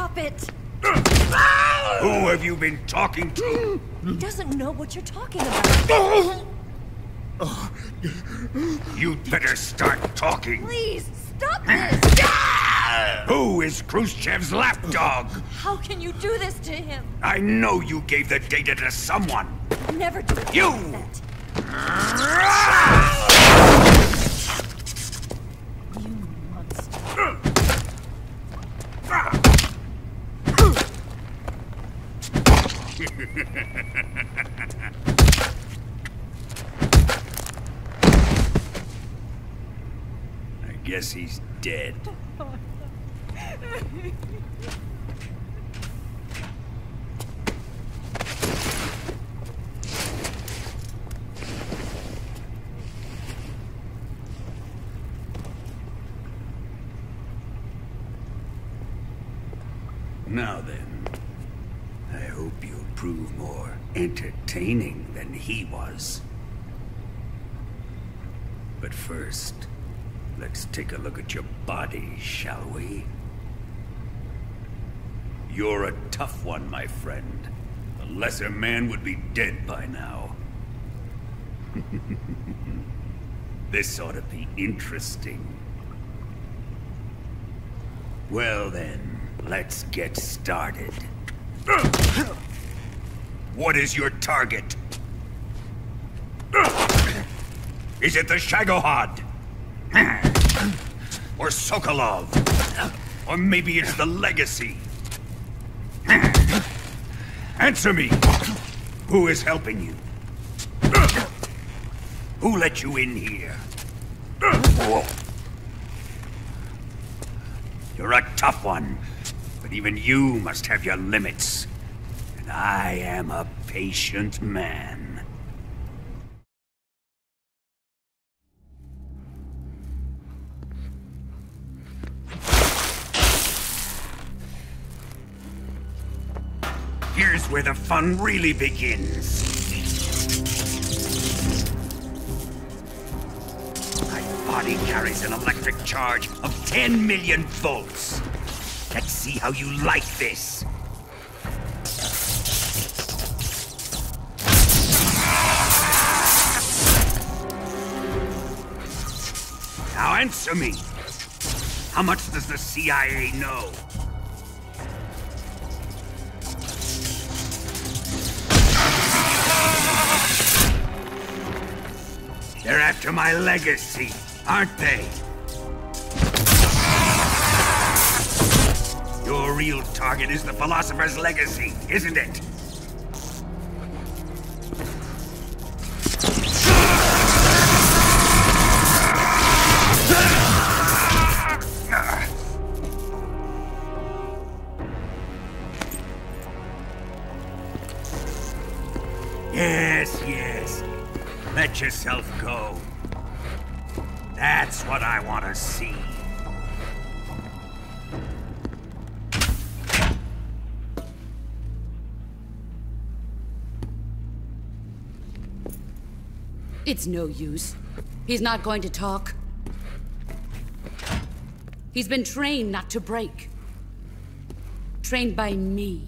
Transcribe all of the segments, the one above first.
Stop it! Who have you been talking to? He doesn't know what you're talking about. You'd better start talking. Please, stop this! Who is Khrushchev's lapdog? How can you do this to him? I know you gave the data to someone. Never do it You! like that. You monster. I guess he's dead. Now then, I hope you'll prove more entertaining than he was. But first, let's take a look at your body, shall we? You're a tough one, my friend. A lesser man would be dead by now. This ought to be interesting. Well then, let's get started. What is your target? Is it the Shagohod? Or Sokolov? Or maybe it's the Legacy? Answer me! Who is helping you? Who let you in here? You're a tough one, but even you must have your limits. And I am a patient man. Here's where the fun really begins. My body carries an electric charge of 10 million volts. Let's see how you like this. Now answer me. How much does the CIA know? They're after my legacy, aren't they? Your real target is the Philosopher's Legacy, isn't it? Yes, yes. Let yourself go. That's what I want to see. It's no use. He's not going to talk. He's been trained not to break. Trained by me.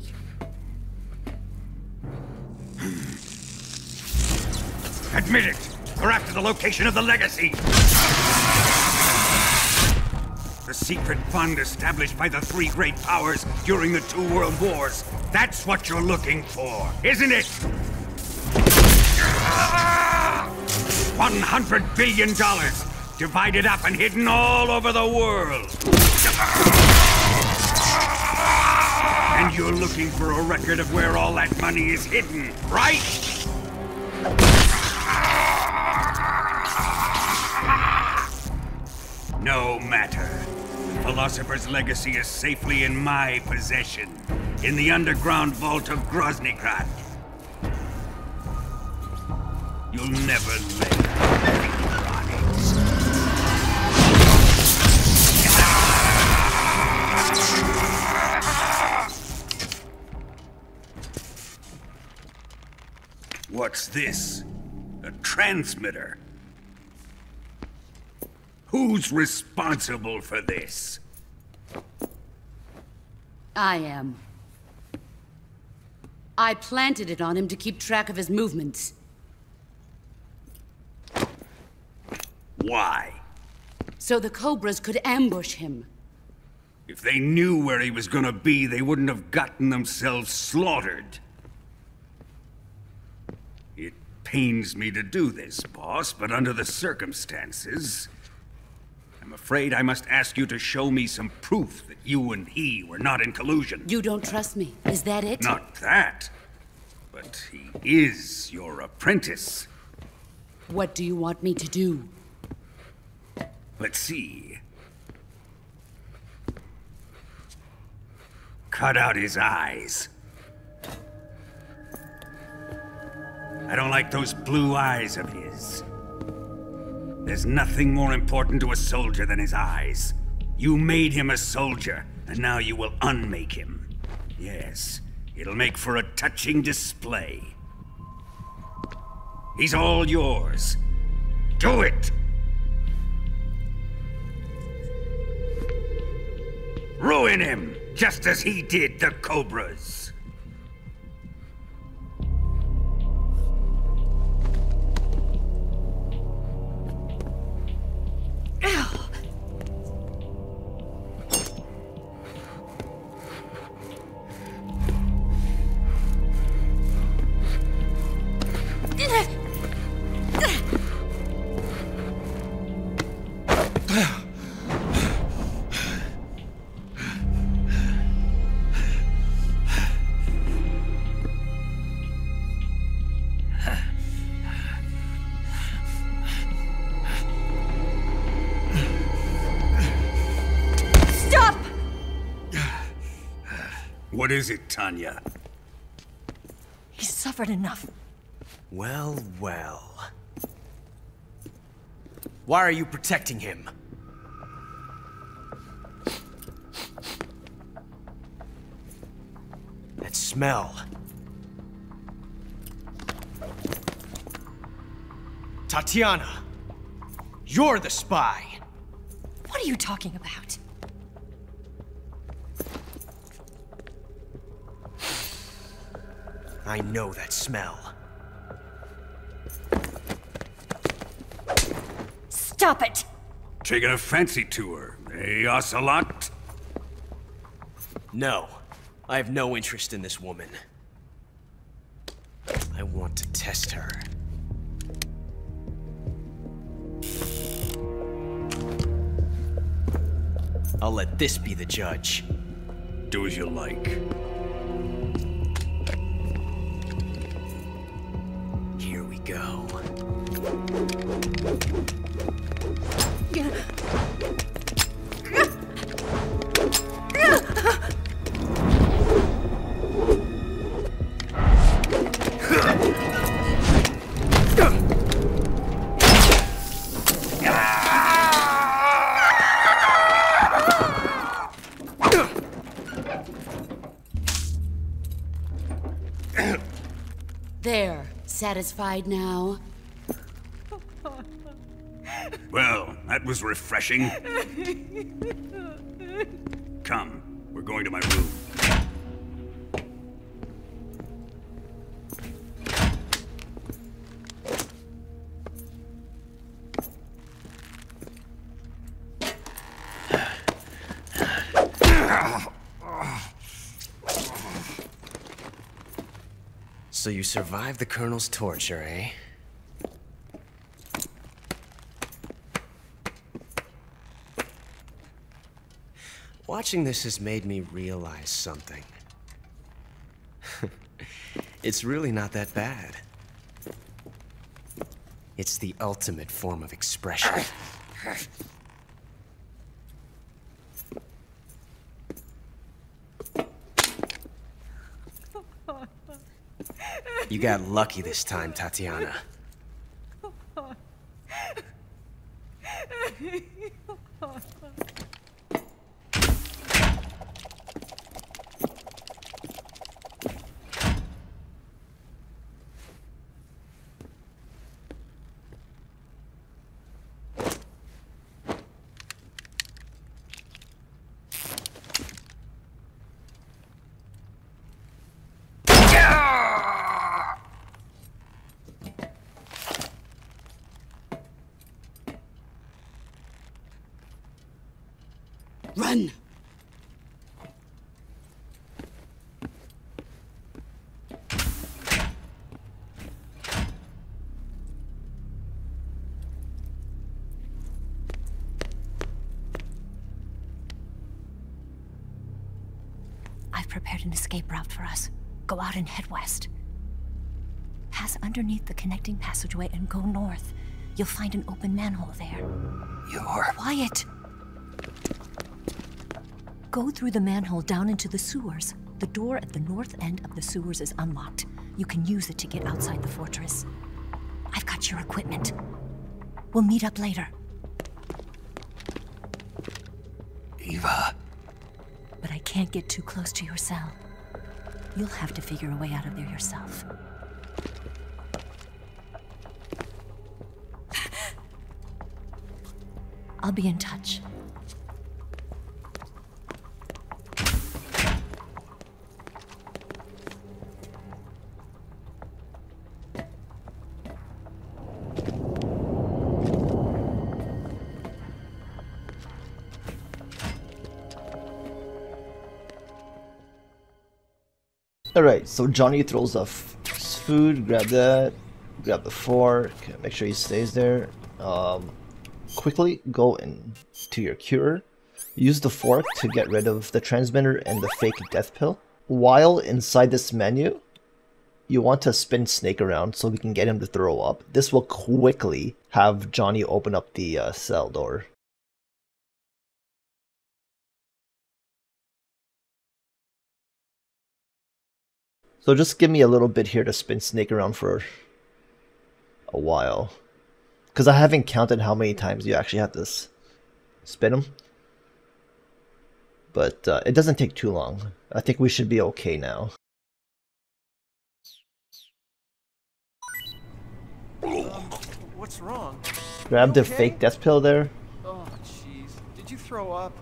Admit it! We're after the location of the Legacy! The secret fund established by the three great powers during the 2 world wars. That's what you're looking for, isn't it? $100 billion, divided up and hidden all over the world. And you're looking for a record of where all that money is hidden, right? No matter. The Philosopher's Legacy is safely in my possession, in the underground vault of Groznygrad. You'll never lay a finger on it. What's this? A transmitter? Who's responsible for this? I am. I planted it on him to keep track of his movements. Why? So the Cobras could ambush him. If they knew where he was gonna be, they wouldn't have gotten themselves slaughtered. It pains me to do this, boss, but under the circumstances, I'm afraid I must ask you to show me some proof that you and he were not in collusion. You don't trust me, is that it? Not that, but he is your apprentice. What do you want me to do? Let's see. Cut out his eyes. I don't like those blue eyes of his. There's nothing more important to a soldier than his eyes. You made him a soldier, and now you will unmake him. Yes, it'll make for a touching display. He's all yours. Do it! Ruin him, just as he did the Cobras. What is it, Tanya? He's suffered enough. Well, well. Why are you protecting him? That smell. Tatiana! You're the spy! What are you talking about? I know that smell. Stop it! Taking a fancy to her, eh, Ocelot? No. I have no interest in this woman. I want to test her. I'll let this be the judge. Do as you like. Here we go. There. Satisfied now? Well, that was refreshing. Come, we're going to my room. So you survived the Colonel's torture, eh? Watching this has made me realize something. It's really not that bad. It's the ultimate form of expression. You got lucky this time, Tatiana. Run! I've prepared an escape route for us. Go out and head west. Pass underneath the connecting passageway and go north. You'll find an open manhole there. You're... Quiet! Go through the manhole down into the sewers. The door at the north end of the sewers is unlocked. You can use it to get outside the fortress. I've got your equipment. We'll meet up later. Eva... But I can't get too close to your cell. You'll have to figure a way out of there yourself. I'll be in touch. Alright, so Johnny throws off food, grab that, grab the fork, make sure he stays there. Quickly go into your cure. Use the fork to get rid of the transmitter and the fake death pill. While inside this menu, you want to spin Snake around so we can get him to throw up. This will quickly have Johnny open up the cell door. So just give me a little bit here to spin Snake around for a while. Because I haven't counted how many times you actually have to spin him. But it doesn't take too long. I think we should be okay now. What's wrong? Grab the fake death pill there. Oh, jeez. Did you throw up?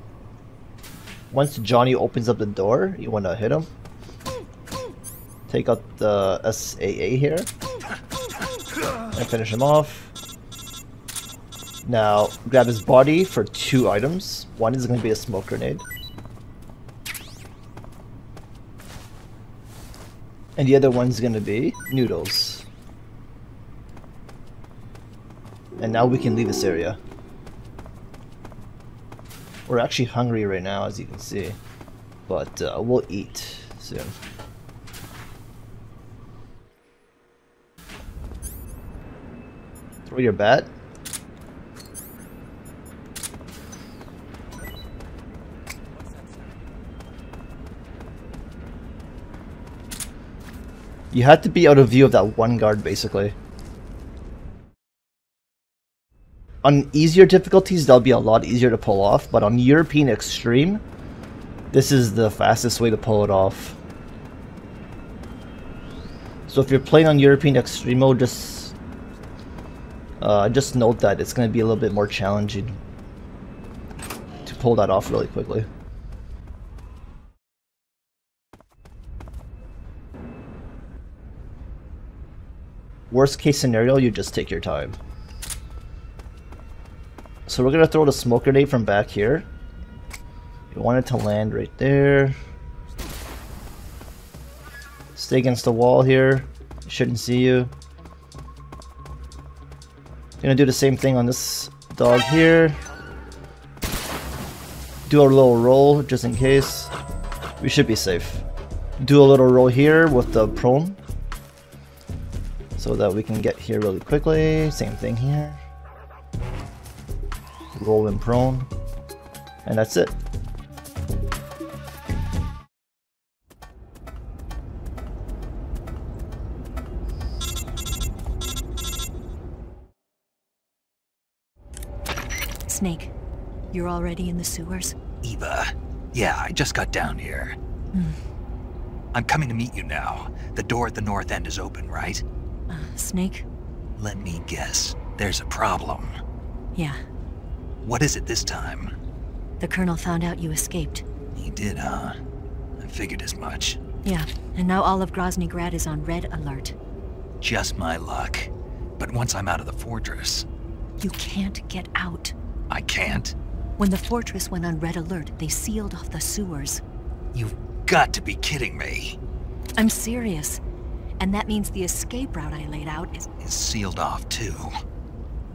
Once Johnny opens up the door, you want to hit him. Take out the SAA here. And finish him off. Now, grab his body for 2 items. One is going to be a smoke grenade. And the other one's going to be noodles. And now we can leave this area. We're actually hungry right now, as you can see. But we'll eat soon. Throw your bat. You had to be out of view of that one guard, basically. On easier difficulties, that'll be a lot easier to pull off, but on European Extreme, this is the fastest way to pull it off. So if you're playing on European Extreme mode, just note that it's going to be a little bit more challenging to pull that off really quickly. Worst case scenario, you just take your time. So we're going to throw the smoke grenade from back here. You want it to land right there. Stay against the wall here. It shouldn't see you. Gonna do the same thing on this dog here. Do a little roll just in case. We should be safe. Do a little roll here with the prone, so that we can get here really quickly. Same thing here. Roll and prone. And that's it. Snake, you're already in the sewers? Eva. Yeah, I just got down here. I'm coming to meet you now. The door at the north end is open, right? Snake? Let me guess. There's a problem. Yeah. What is it this time? The Colonel found out you escaped. He did, huh? I figured as much. Yeah, and now all of Grozny Grad is on red alert. Just my luck. But once I'm out of the fortress... You can't get out. I can't? When the fortress went on red alert, they sealed off the sewers. You've got to be kidding me. I'm serious. And that means the escape route I laid out is... It's sealed off, too.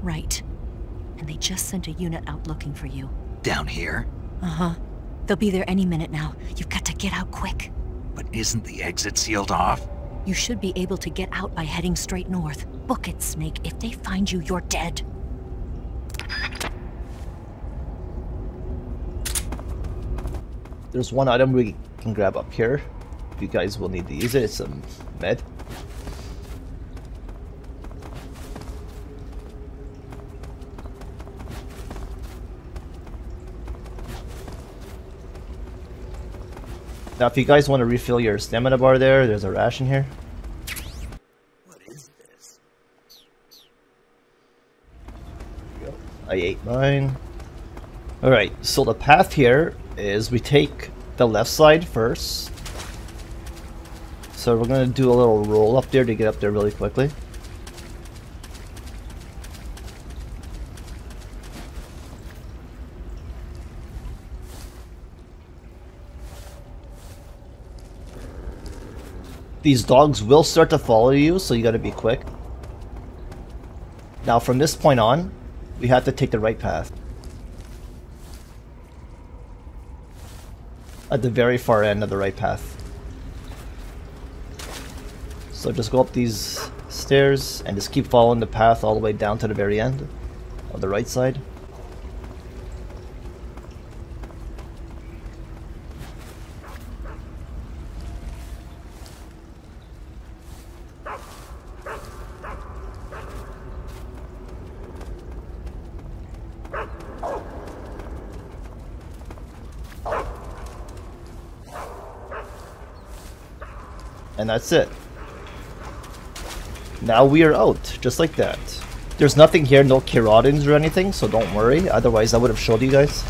Right. And they just sent a unit out looking for you. Down here? Uh-huh. They'll be there any minute now. You've got to get out quick. But isn't the exit sealed off? You should be able to get out by heading straight north. Book it, Snake. If they find you, you're dead. There's one item we can grab up here. You guys will need to use it. It's a med. Now, if you guys want to refill your stamina bar there's a ration here. What is this? There we go. I ate mine. Alright, so the path here is we take the left side first. So we're going to do a little roll up there to get up there really quickly. These dogs will start to follow you, so you gotta be quick. Now from this point on, we have to take the right path. At the very far end of the right path. So just go up these stairs and just keep following the path all the way down to the very end of the right side. And that's it. Now we are out, just like that. There's nothing here, no Kerotans or anything, so don't worry. Otherwise I would have showed you guys.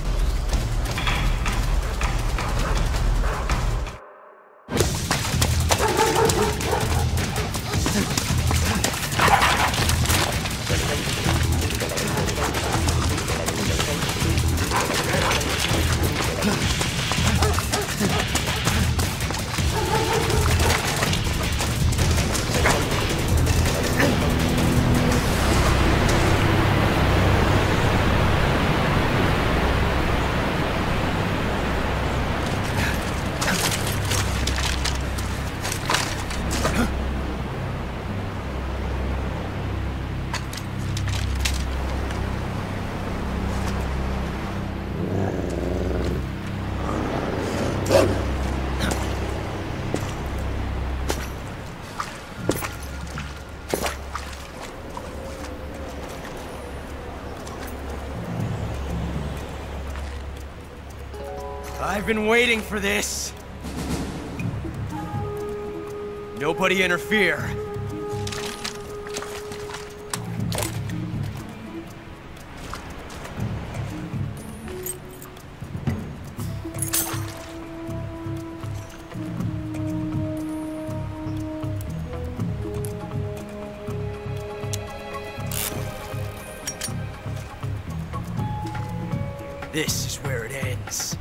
I've been waiting for this. Nobody interfere. This is where it ends.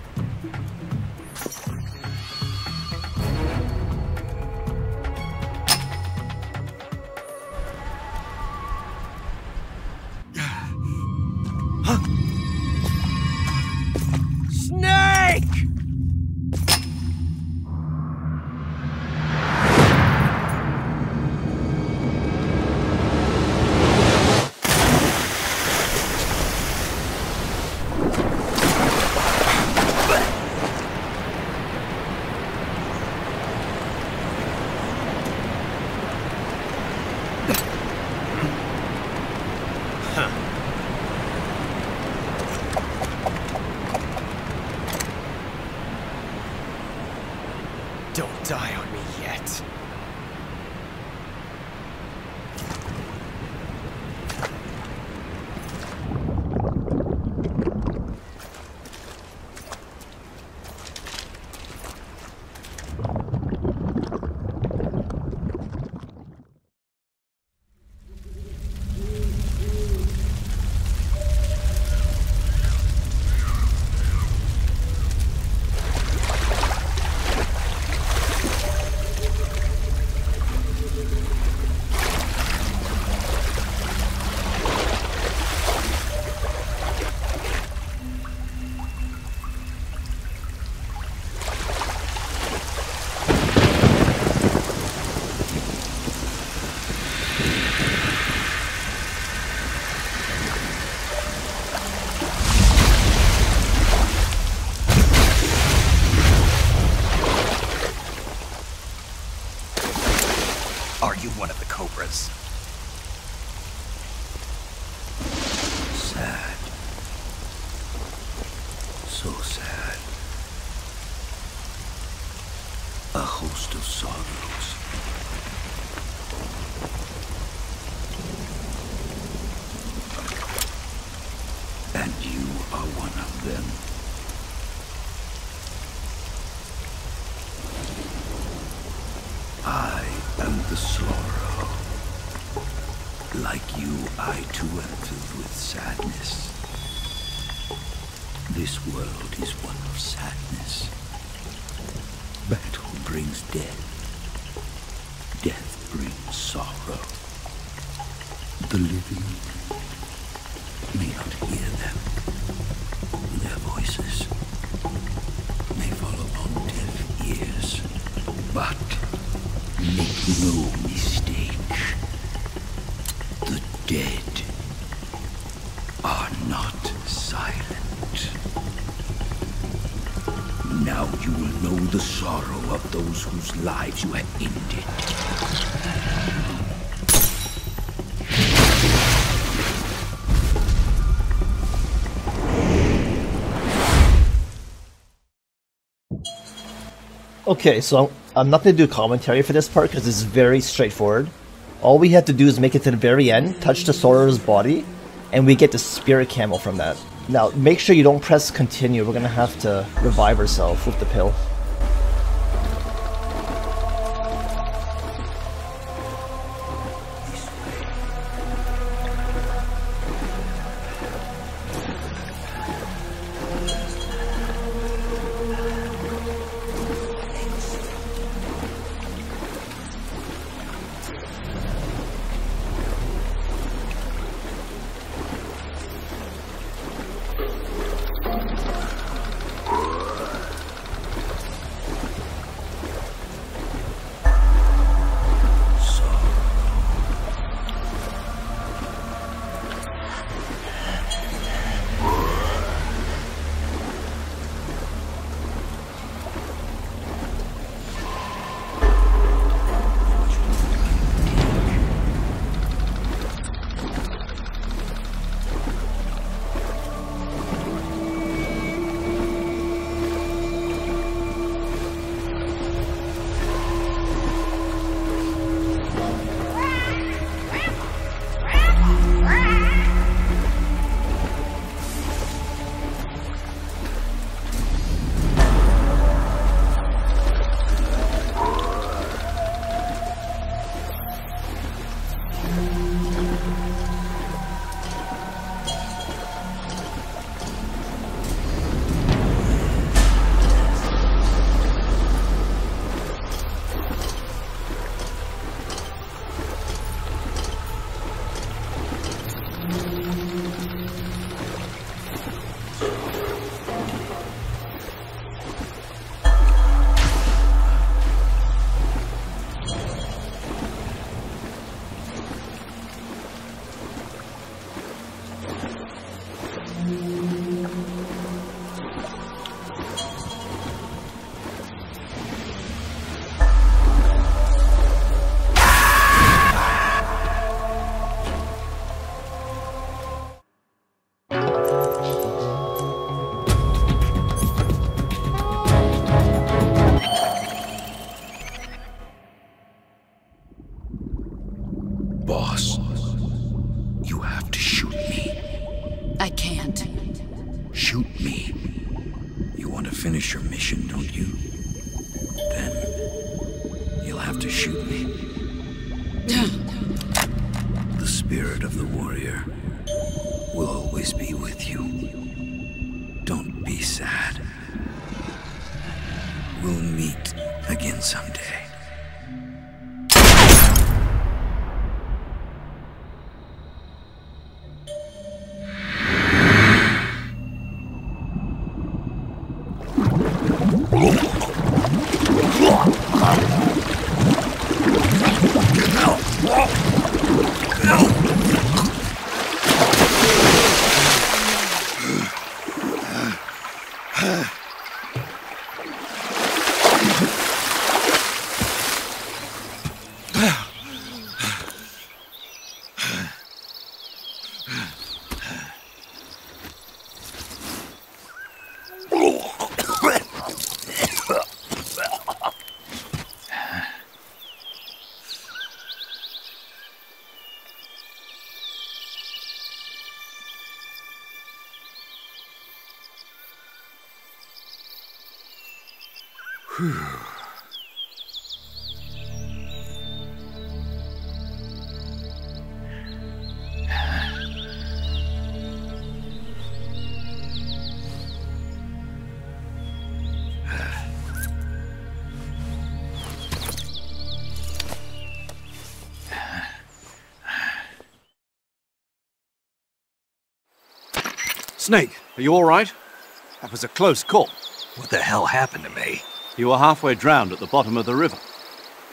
Snake! Don't die on me yet. Are you one of the Cobras? Sad. So sad. A host of sorrows. And you are one of them. I am the sorrow. Like you, I too am filled with sadness. This world is one of sadness. Battle brings death. Death brings sorrow. The living may not hear them. Their voices may fall upon deaf ears. But make no mistake, the dead are not silent. Now you will know the sorrow of those whose lives you have ended. Okay, so I'm not going to do commentary for this part because it's very straightforward. All we have to do is make it to the very end, touch the Sorcerer's body, and we get the spirit camo from that. Now, make sure you don't press continue. We're going to have to revive ourselves with the pill. Boss, you have to shoot me. I can't. Shoot me. You want to finish your mission, don't you? Then you'll have to shoot me. The spirit of the warrior will always be with you. Don't be sad. We'll meet again someday. Snake, are you all right? That was a close call. What the hell happened to me? You were halfway drowned at the bottom of the river.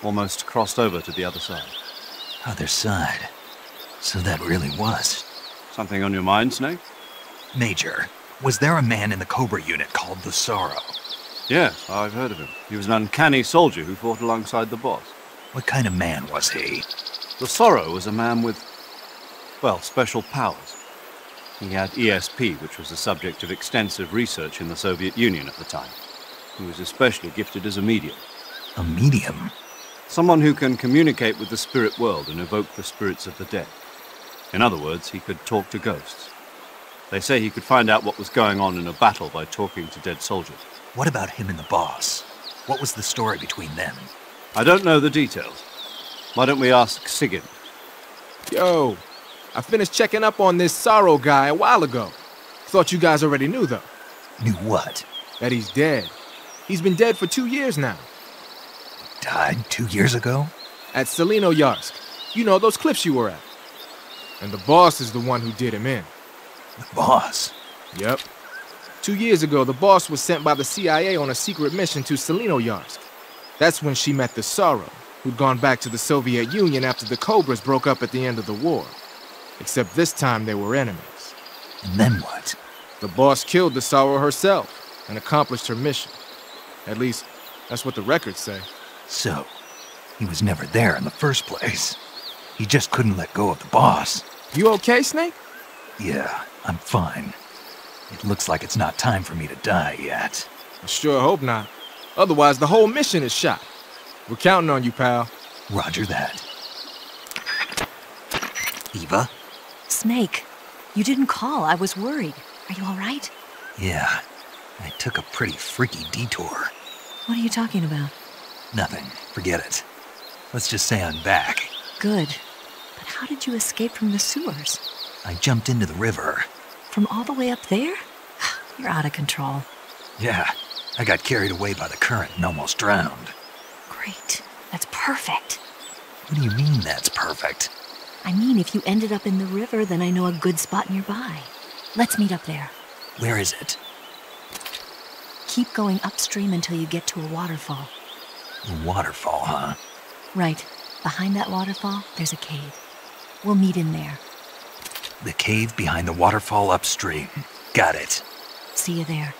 Almost crossed over to the other side. Other side. So that really was. Something on your mind, Snake? Major, was there a man in the Cobra unit called the Sorrow? Yes, I've heard of him. He was an uncanny soldier who fought alongside the boss. What kind of man was he? The Sorrow was a man with, well, special powers. He had ESP, which was the subject of extensive research in the Soviet Union at the time. He was especially gifted as a medium. A medium? Someone who can communicate with the spirit world and evoke the spirits of the dead. In other words, he could talk to ghosts. They say he could find out what was going on in a battle by talking to dead soldiers. What about him and the boss? What was the story between them? I don't know the details. Why don't we ask Sigyn? Yo, I finished checking up on this Sorrow guy a while ago. Thought you guys already knew, though. Knew what? That he's dead. He's been dead for 2 years now. Died 2 years ago? At Selino-Yarsk. You know, those cliffs you were at. And the boss is the one who did him in. The boss? Yep. 2 years ago, the boss was sent by the CIA on a secret mission to Selino-Yarsk. That's when she met the Sorrow, who'd gone back to the Soviet Union after the Cobras broke up at the end of the war. Except this time they were enemies. And then what? The boss killed the Sorrow herself and accomplished her mission. At least, that's what the records say. So, he was never there in the first place. He just couldn't let go of the boss. You okay, Snake? Yeah, I'm fine. It looks like it's not time for me to die yet. I sure hope not. Otherwise, the whole mission is shot. We're counting on you, pal. Roger that. Eva? Snake, you didn't call. I was worried. Are you all right? Yeah, I took a pretty freaky detour. What are you talking about? Nothing. Forget it. Let's just say I'm back. Good. But how did you escape from the sewers? I jumped into the river. From all the way up there? You're out of control. Yeah, I got carried away by the current and almost drowned. Great. That's perfect. What do you mean that's perfect? I mean, if you ended up in the river, then I know a good spot nearby. Let's meet up there. Where is it? Keep going upstream until you get to a waterfall. A waterfall, huh? Right. Behind that waterfall, there's a cave. We'll meet in there. The cave behind the waterfall upstream. Got it. See you there.